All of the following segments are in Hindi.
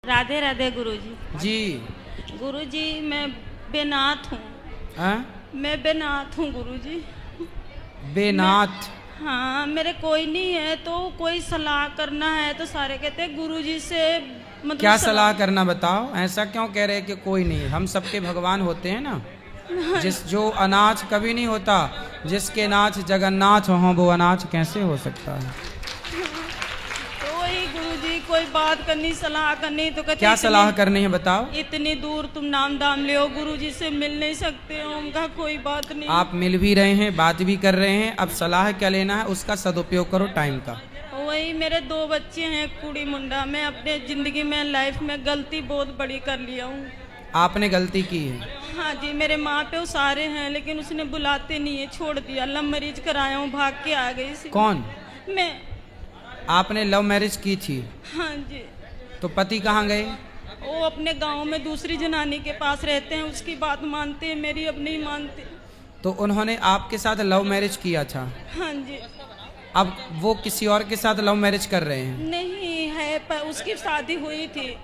राधे राधे गुरुजी। जी। गुरुजी मैं बेनाथ हूँ। हाँ? मैं बेनाथ हूँ गुरुजी। बेनाथ? हाँ, मेरे कोई नहीं है तो कोई सलाह करना है तो सारे कहते हैं गुरुजी से मतलब क्या सलाह करना बताओ? ऐसा क्यों कह रहे कि कोई नहीं? हम सबके भगवान होते हैं ना। जो अनाथ कभी नहीं होता, जिसके नाथ जगन्नाथ हो वो अनाथ कैसे हो सकता है? तो वही गुरुजी कोई बात करनी सलाह करनी तो कहते क्या सलाह करनी है बताओ? इतनी दूर तुम नाम दाम ले हो, गुरुजी से मिल नहीं सकते हो। उनका कोई बात नहीं। आप मिल भी रहे हैं, बात भी कर रहे हैं, अब सलाह क्या लेना है उसका सदुपयोग करो टाइम का। वही मेरे 2 बच्चे हैं कुड़ी मुंडा। मैं अपने जिंदगी में लाइफ में गलती बहुत बड़ी कर लिया हूँ। आपने गलती की है? हाँ जी, मेरे माँ पे वो सारे हैं लेकिन उसने बुलाते नहीं है, छोड़ दिया। लव मैरिज कराया हूँ, भाग के आ गई। कौन? मैं। आपने लव मैरिज की थी? हाँ जी। तो पति कहाँ गए? वो अपने गांव में दूसरी जनानी के पास रहते हैं, उसकी बात मानते हैं, मेरी अब नहीं मानते। तो उन्होंने आपके साथ लव मैरिज किया था? हाँ जी। अब वो किसी और के साथ लव मैरिज कर रहे हैं? नहीं है, पर उसकी शादी हुई थी।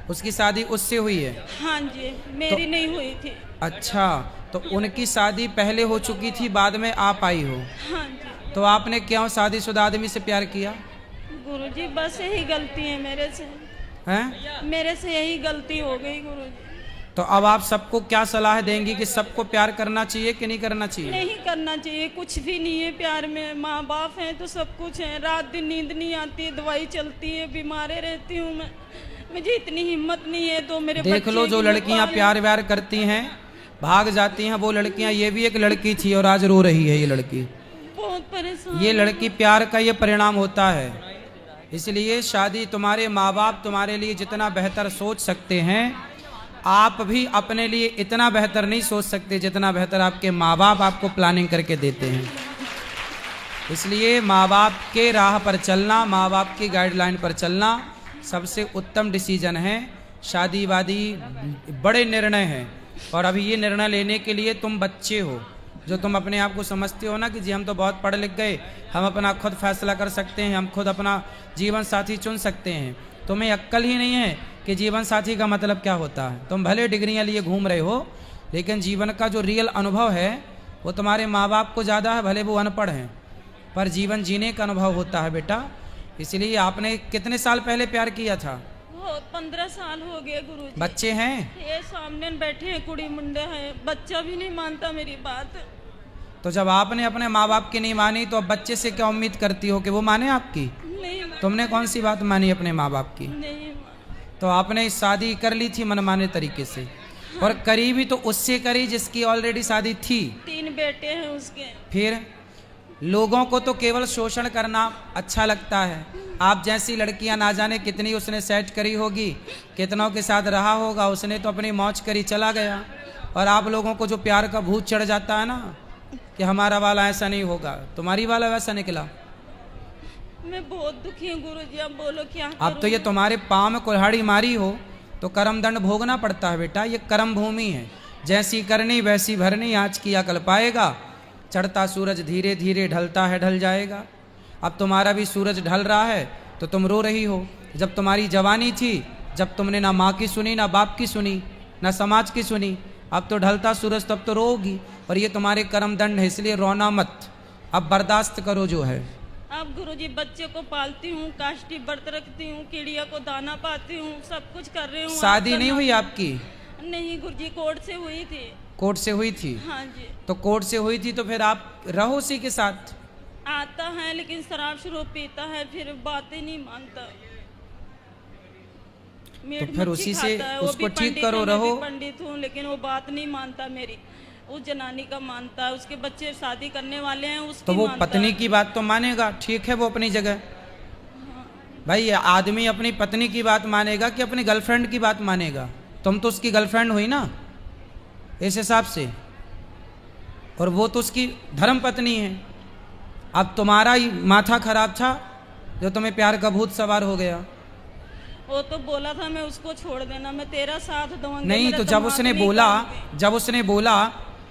उसकी शादी उससे हुई है? हाँ जी, मेरी नहीं हुई थी। अच्छा, तो उनकी शादी पहले हो चुकी थी, बाद में आप आई हो? हाँ जी। तो आपने क्यों शादीशुदा आदमी से प्यार किया? गुरुजी बस यही गलती है मेरे से। हैं? मेरे से यही गलती हो गई गुरुजी। तो अब आप सबको क्या सलाह देंगी कि सबको प्यार करना चाहिए कि नहीं करना चाहिए? नहीं करना चाहिए, कुछ भी नहीं है प्यार में। माँ बाप हैं तो सब कुछ है। रात दिन नींद नहीं आती है, दवाई चलती है, बीमारे रहती हूँ मैं। मुझे इतनी हिम्मत नहीं है तो मेरे देख लो, जो लड़कियां प्यार व्यार करती हैं भाग जाती हैं, वो लड़कियां, ये भी एक लड़की थी और आज रो रही है ये लड़की। बहुत परेशान। ये लड़की प्यार का ये परिणाम होता है। इसलिए शादी, तुम्हारे माँ बाप तुम्हारे लिए जितना बेहतर सोच सकते हैं, आप भी अपने लिए इतना बेहतर नहीं सोच सकते जितना बेहतर आपके माँ बाप आपको प्लानिंग करके देते हैं। इसलिए माँ बाप के राह पर चलना, माँ बाप की गाइडलाइन पर चलना सबसे उत्तम डिसीजन है। शादी वादी बड़े निर्णय हैं, और अभी ये निर्णय लेने के लिए तुम बच्चे हो, जो तुम अपने आप को समझते हो ना कि जी हम तो बहुत पढ़ लिख गए, हम अपना खुद फैसला कर सकते हैं, हम खुद अपना जीवन साथी चुन सकते हैं। तुम्हें अक्ल ही नहीं है कि जीवन साथी का मतलब क्या होता है। तुम भले डिग्रियां लिए घूम रहे हो, लेकिन जीवन का जो रियल अनुभव है वो तुम्हारे माँ बाप को ज़्यादा है, भले वो अनपढ़ हैं, पर जीवन जीने का अनुभव होता है बेटा। इसलिए आपने कितने साल पहले प्यार किया था? 15 साल हो गए गुरुजी। बच्चे हैं? ये सामने बैठे हैं, कुड़ी मुंडे हैं, बच्चा भी नहीं मानता मेरी बात। तो जब आपने अपने माँ बाप की नहीं मानी तो अब बच्चे से क्या उम्मीद करती हो कि वो माने आपकी? नहीं। तुमने कौन सी बात मानी अपने माँ बाप की? नहीं। तो आपने शादी कर ली थी मनमाने तरीके से, और करी भी तो उससे करी जिसकी ऑलरेडी शादी थी। 3 बेटे हैं उसके। फिर लोगों को तो केवल शोषण करना अच्छा लगता है। आप जैसी लड़कियां ना जाने कितनी उसने सेट करी होगी, कितनों के साथ रहा होगा, उसने तो अपनी मौज करी चला गया। और आप लोगों को जो प्यार का भूत चढ़ जाता है ना कि हमारा वाला ऐसा नहीं होगा, तुम्हारी वाला वैसा निकला। मैं बहुत दुखी हूँ गुरुजी, अब बोलो क्या करूं? अब तो ये तुम्हारे पाँव में कुल्हाड़ी मारी हो तो कर्म दंड भोगना पड़ता है बेटा। ये कर्म भूमि है, जैसी करनी वैसी भरनी, आज किया कल पाएगा। चढ़ता सूरज धीरे धीरे ढलता है, ढल जाएगा। अब तुम्हारा भी सूरज ढल रहा है तो तुम रो रही हो। जब तुम्हारी जवानी थी, जब तुमने ना माँ की सुनी, ना बाप की सुनी, ना समाज की सुनी, अब तो ढलता सूरज, तब तो रोगी। और ये तुम्हारे कर्म दंड है, इसलिए रोना मत, अब बर्दाश्त करो जो है। अब गुरुजी बच्चे को पालती हूँ, काष्टी व्रत रखती हूँ, चिड़िया को दाना पाती हूँ, सब कुछ कर रही हूँ। शादी नहीं हुई आपकी? नहीं गुरुजी, कोर्ट से हुई थी। कोर्ट से हुई थी? हाँ जी। तो कोर्ट से हुई थी तो फिर आप रहो उसी के साथ। आता है लेकिन शराब शरोब पीता है, फिर बातें नहीं मानता। तो फिर उसी से उसको ठीक करो, रहो। पंडित हूँ लेकिन वो बात नहीं मानता मेरी। उस जनानी का मानता है, उसके बच्चे शादी करने वाले हैं उसकी तो वो मानता पत्नी है। की बात तो मानेगा, ठीक है, वो अपनी जगह। भाई आदमी अपनी पत्नी की बात मानेगा कि अपनी गर्लफ्रेंड की बात मानेगा? तुम तो उसकी गर्लफ्रेंड हुई ना इस हिसाब से, और वो तो उसकी धर्म पत्नी है। अब तुम्हारा ही माथा खराब था जो तुम्हें प्यार का भूत सवार हो गया। वो तो बोला था मैं उसको छोड़ देना, मैं तेरा साथ दूंगी। नहीं, तो जब उसने बोला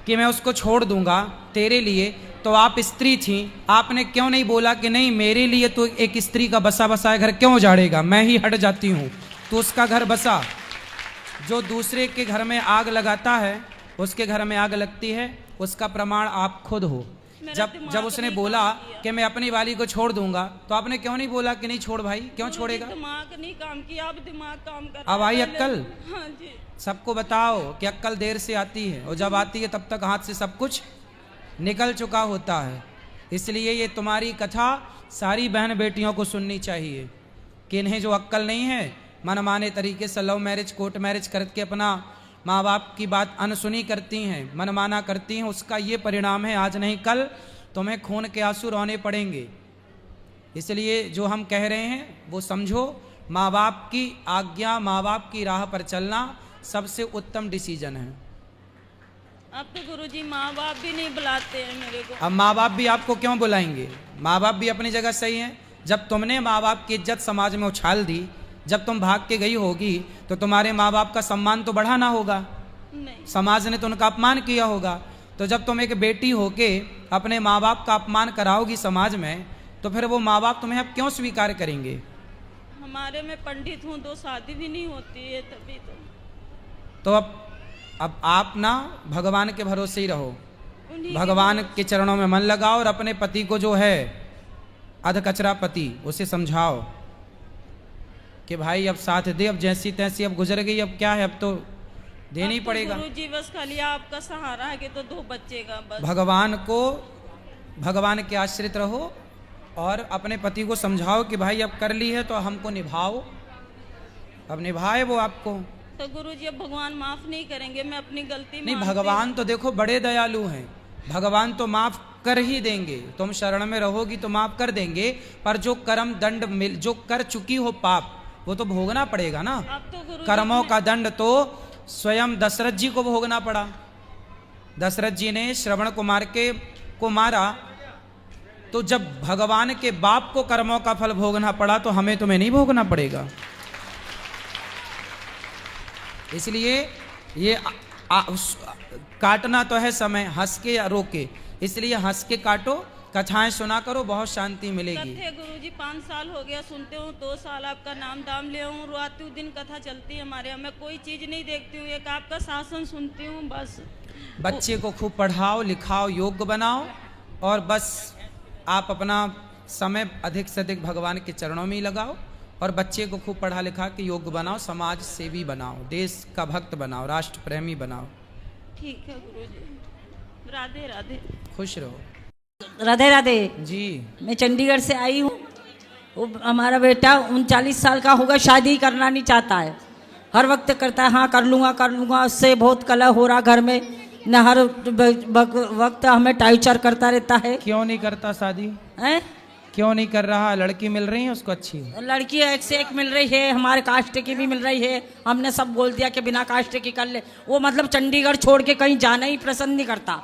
कि मैं उसको छोड़ दूंगा तेरे लिए, तो आप स्त्री थी, आपने क्यों नहीं बोला कि नहीं मेरे लिए तो एक स्त्री का बसा बसाया घर क्यों उजाड़ेगा, मैं ही हट जाती हूँ, तो उसका घर बसा। जो दूसरे के घर में आग लगाता है उसके घर में आग लगती है, उसका प्रमाण आप खुद हो। जब उसने बोला कि मैं अपनी वाली को छोड़ दूंगा, तो आपने क्यों नहीं बोला कि नहीं छोड़ भाई, क्यों छोड़ेगा? दिमाग नहीं काम किया, अब दिमाग काम कर अब आई अक्कल? हाँ जी। सबको बताओ कि अक्कल देर से आती है, और जब आती है तब तक हाथ से सब कुछ निकल चुका होता है। इसलिए ये तुम्हारी कथा सारी बहन बेटियों को सुननी चाहिए कि इन्हें जो अक्कल नहीं है, मनमाने तरीके से लव मैरिज कोर्ट मैरिज करके अपना माँ बाप की बात अनसुनी करती हैं, मनमाना करती हैं, उसका ये परिणाम है आज नहीं कल तुम्हें खून के आंसू रोने पड़ेंगे। इसलिए जो हम कह रहे हैं वो समझो, माँ बाप की आज्ञा, माँ बाप की राह पर चलना सबसे उत्तम डिसीजन है। अब तो गुरुजी माँ बाप भी नहीं बुलाते हैं मेरे को। अब माँ बाप भी आपको क्यों बुलाएंगे? माँ बाप भी अपनी जगह सही हैं। जब तुमने माँ बाप की इज्जत समाज में उछाल दी, जब तुम भाग के गई होगी, तो तुम्हारे माँ बाप का सम्मान तो बढ़ा ना होगा? नहीं। समाज ने तो उनका अपमान किया होगा। तो जब तुम एक बेटी होके अपने माँ बाप का अपमान कराओगी समाज में, तो फिर वो माँ बाप तुम्हें अब क्यों स्वीकार करेंगे? हमारे में पंडित हूँ, 2 शादी भी नहीं होती है तभी तो अब आप ना भगवान के भरोसे ही रहो, उन्हीं के भगवान के चरणों में मन लगाओ, और अपने पति को जो है अध कचरा पति, उसे समझाओ कि भाई अब साथ दे, अब जैसी तैसी अब गुजर गई, अब क्या है, अब तो देना ही पड़ेगा। गुरुजी बस खाली आपका सहारा है कि तो 2 बच्चे का बस। भगवान के आश्रित रहो और अपने पति को समझाओ कि भाई अब कर ली है तो हमको निभाओ, अब निभाए वो आपको। तो गुरुजी अब भगवान माफ नहीं करेंगे? मैं अपनी गलती नहीं, मानती भगवान तो देखो बड़े दयालु हैं, भगवान तो माफ कर ही देंगे। तुम शरण में रहोगी तो माफ कर देंगे, पर जो कर्म दंड जो कर चुकी हो पाप, वो तो भोगना पड़ेगा ना। अब तो गुरुजी कर्मों का दंड तो स्वयं दशरथ जी को भोगना पड़ा। दशरथ जी ने श्रवण कुमार को मारा, तो जब भगवान के बाप को कर्मों का फल भोगना पड़ा, तो हमें तुम्हें नहीं भोगना पड़ेगा। इसलिए ये काटना तो है समय, हंस के या रो के, इसलिए हंस के काटो, कथाएं सुना करो, बहुत शांति मिलेगी। कथे गुरुजी 5 साल हो गया सुनते हूँ, 2 साल आपका नाम दाम ले हूँ, रातों दिन कथा चलती है हमारे यहाँ। मैं कोई चीज नहीं देखती हूँ, एक आपका शासन सुनती हूँ बस। बच्चे को खूब पढ़ाओ लिखाओ, योग्य बनाओ, और बस आप अपना समय अधिक से अधिक भगवान के चरणों में ही लगाओ, और बच्चे को खूब पढ़ा लिखा के योग्य बनाओ, समाज सेवी बनाओ, देश का भक्त बनाओ, राष्ट्र प्रेमी बनाओ। ठीक है गुरुजी, राधे राधे। खुश रहो। राधे राधे जी। मैं चंडीगढ़ से आई हूँ। वो हमारा बेटा 39 साल का होगा, शादी करना नहीं चाहता है, हर वक्त करता है हाँ कर लूँगा, उससे बहुत कलह हो रहा घर में, न हर वक्त हमें टार्चर करता रहता है। क्यों नहीं करता शादी? हैं? क्यों नहीं कर रहा? लड़की मिल रही है उसको अच्छी? लड़की एक से एक मिल रही है, हमारे कास्ट की भी मिल रही है। हमने सब बोल दिया कि बिना कास्ट की कर ले। वो मतलब चंडीगढ़ छोड़ के कहीं जाना ही पसंद नहीं करता।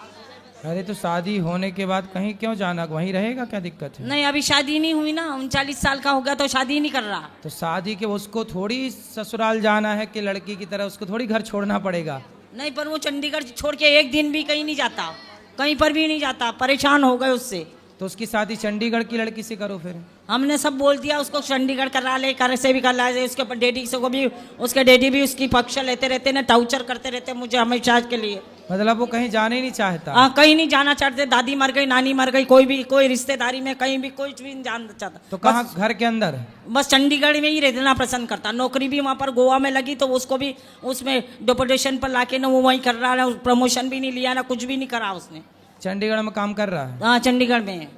अरे तो शादी होने के बाद कहीं क्यों जाना, वहीं रहेगा, क्या दिक्कत है? नहीं, अभी शादी नहीं हुई ना, 39 साल का हो गया तो शादी नहीं कर रहा। तो शादी के उसको थोड़ी ससुराल जाना है कि लड़की की तरह उसको थोड़ी घर छोड़ना पड़ेगा? नहीं, पर वो चंडीगढ़ छोड़ के एक दिन भी कहीं नहीं जाता, कहीं पर भी नहीं जाता, परेशान हो गए उससे। तो उसकी शादी चंडीगढ़ की लड़की से करो फिर। हमने सब बोल दिया उसको, चंडीगढ़ करा ले, कर से भी करा ले। उसके डैडी से को भी, उसके डैडी भी उसकी पक्ष लेते रहते ना, टार्चर करते रहते मुझे हमेशा के लिए। मतलब वो कहीं जाने ही नहीं चाहता? हाँ, कहीं नहीं जाना चाहते। दादी मर गई, नानी मर गई, कोई रिश्तेदारी में कहीं भी कोई भी नहीं जाना चाहता। तो कहाँ? घर के अंदर? बस चंडीगढ़ में ही रहना पसंद करता। नौकरी भी वहाँ पर गोवा में लगी, तो उसको भी उसमें डिपोटेशन पर लाके ना वो वहीं कर रहा है, प्रमोशन भी नहीं लिया ना, कुछ भी नहीं करा उसने। चंडीगढ़ में काम कर रहा है? हाँ, चंडीगढ़ में है।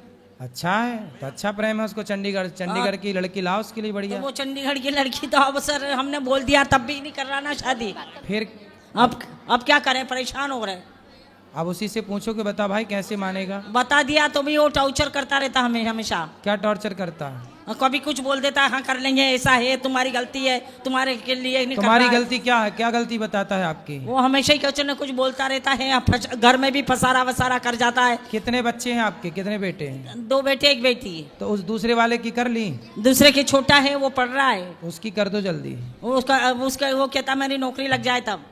अच्छा है, तो अच्छा प्रेम है उसको चंडीगढ़ की लड़की लाओ उसके लिए, बढ़िया। तो वो चंडीगढ़ की लड़की तो अब सर हमने बोल दिया तब भी नहीं कर रहा ना शादी। फिर अब क्या करें, परेशान हो रहे। अब उसी से पूछो कि बता भाई कैसे मानेगा। बता दिया तो भी वो टॉर्चर करता रहता हमें हमेशा। क्या टॉर्चर करता है? कभी कुछ बोल देता है, हाँ कर लेंगे, ऐसा है, तुम्हारी गलती है, तुम्हारे के लिए नहीं। तुम्हारी गलती क्या है? क्या गलती बताता है आपकी? वो हमेशा ही कुछ न कुछ बोलता रहता है, घर में भी फसारा वसारा कर जाता है। कितने बच्चे हैं आपके? कितने बेटे हैं? 2 बेटे 1 बेटी। तो उस दूसरे वाले की कर ली? दूसरे की छोटा है, वो पढ़ रहा है। उसकी कर दो जल्दी। उसका वो कहता मेरी नौकरी लग जाए तब।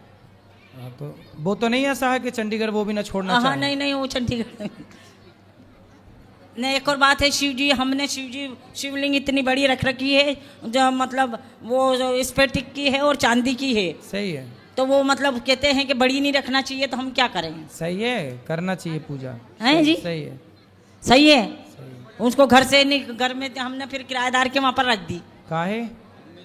तो वो तो नहीं ऐसा है कि चंडीगढ़ वो भी ना छोड़ना हाँ, चाहे? नहीं, वो चंडीगढ़ नहीं, एक और बात है, शिव जी, हमने शिवलिंग इतनी बड़ी रख रखी है, जो मतलब वो जो स्फटिक की है और चांदी की है, सही है, तो वो मतलब कहते हैं कि बड़ी नहीं रखना चाहिए, तो हम क्या करें? सही है, करना चाहिए पूजा। हैं जी? सही है, सही है। सही है। उसको घर से नहीं, घर में हमने फिर किराएदार के वहाँ पर रख दी। काहे?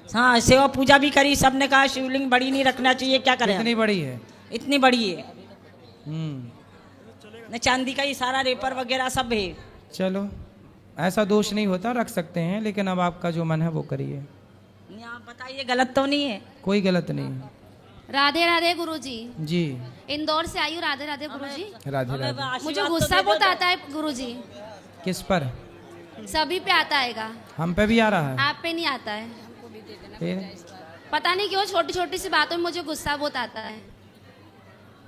हाँ, सेवा पूजा भी करी, सबने कहा शिवलिंग बड़ी नहीं रखना चाहिए, क्या करें? इतनी बड़ी है। इतनी बड़ी है, हम्म, न चांदी का ही सारा रेपर वगैरह सब है। चलो ऐसा दोष नहीं होता, रख सकते हैं, लेकिन अब आपका जो मन है वो करिए। आप बताइए, गलत तो नहीं है? कोई गलत नहीं है। राधे राधे गुरुजी। जी, इंदौर से आई हूँ। राधे राधे गुरुजी। राधे राधे। मुझे गुस्सा बहुत आता है गुरुजी, किस पर? सभी पे आता हैगा, हम पे भी आ रहा है। आप पे नहीं आता है। फिर पता नहीं क्यों छोटी छोटी सी बातों में मुझे गुस्सा बहुत आता है।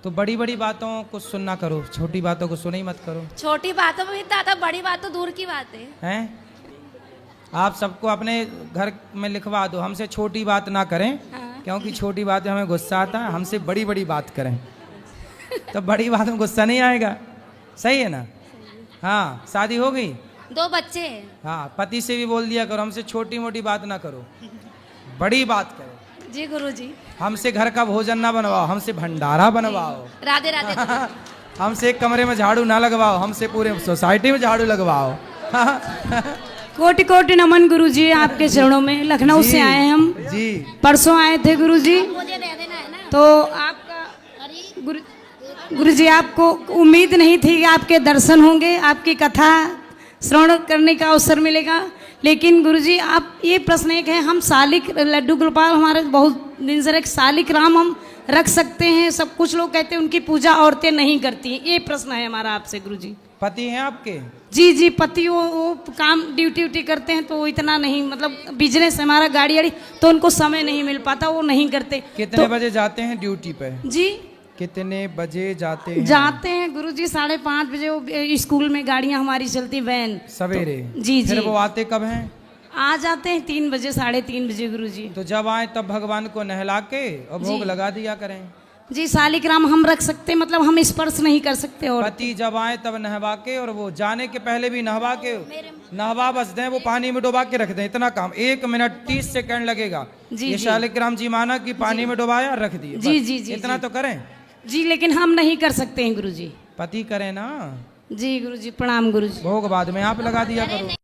तो बड़ी बड़ी बातों को सुनना करो, छोटी बातों को सुना ही मत करो। छोटी बातों में इतना आता, बड़ी बात तो दूर की बात है। हैं? आप सबको अपने घर में लिखवा दो, हमसे छोटी बात ना करें, हाँ। क्योंकि छोटी बात में हमें गुस्सा आता है, हमसे बड़ी बड़ी बात करें तो बड़ी बात में गुस्सा नहीं आएगा। सही है ना? हाँ, शादी हो गई? 2 बच्चे हैं। हाँ, पति से भी बोल दिया करो, हमसे छोटी मोटी बात ना करो, बड़ी बात करो। जी गुरुजी। हमसे घर का भोजन ना बनवाओ, हमसे भंडारा बनवाओ। राधे राधे गुरुजी। हमसे एक कमरे में झाड़ू ना लगवाओ, हमसे पूरे सोसाइटी में झाड़ू लगवाओ। कोटि कोटि नमन गुरुजी, आपके चरणों में। लखनऊ जी, से आए हैं हम, जी। परसों आए थे गुरुजी। मुझे दे देना है ना। तो आपका गुरुजी, आपको उम्मीद नहीं थी कि आपके दर्शन होंगे, आपकी कथा श्रवण करने का अवसर मिलेगा, लेकिन गुरुजी आप, ये प्रश्न एक है, हम सालिक लड्डू गोपाल हमारे बहुत दिन से एक सालिक राम हम रख सकते हैं? सब कुछ लोग कहते हैं उनकी पूजा औरतें नहीं करती हैं, ये प्रश्न है हमारा आपसे गुरुजी। पति हैं आपके? जी जी, पति वो काम ड्यूटी करते हैं, तो इतना नहीं, मतलब बिजनेस हमारा गाड़ी वाड़ी, तो उनको समय नहीं मिल पाता, वो नहीं करते। कितने बजे जाते हैं ड्यूटी पे? जी, कितने बजे जाते हैं? जाते हैं गुरुजी 5:30 बजे, वो स्कूल में गाड़ियां हमारी चलती, वैन सवेरे। जी फिर जी, वो आते कब हैं? आ जाते हैं 3 बजे 3:30 बजे गुरुजी। तो जब आए तब भगवान को नहला के और भोग जी। लगा दिया करें। जी, सालिक राम हम रख सकते, मतलब हम स्पर्श नहीं कर सकते। और पति जब आए तब नहवा के, और वो जाने के पहले भी नहवा के, नहवा बस दें, वो पानी में डुबा के रख दें, इतना काम। 1 मिनट 30 सेकंड लगेगा। जी, ये जी। शालिक राम जी माना कि पानी में डुबाया, रख दिए, जी, बस। जी, जी, इतना जी। तो करें। जी, लेकिन हम नहीं कर सकते हैं गुरुजी। पति करें ना। जी गुरुजी, प्रणाम गुरुजी। भोग बाद में आप लगा दिया करो।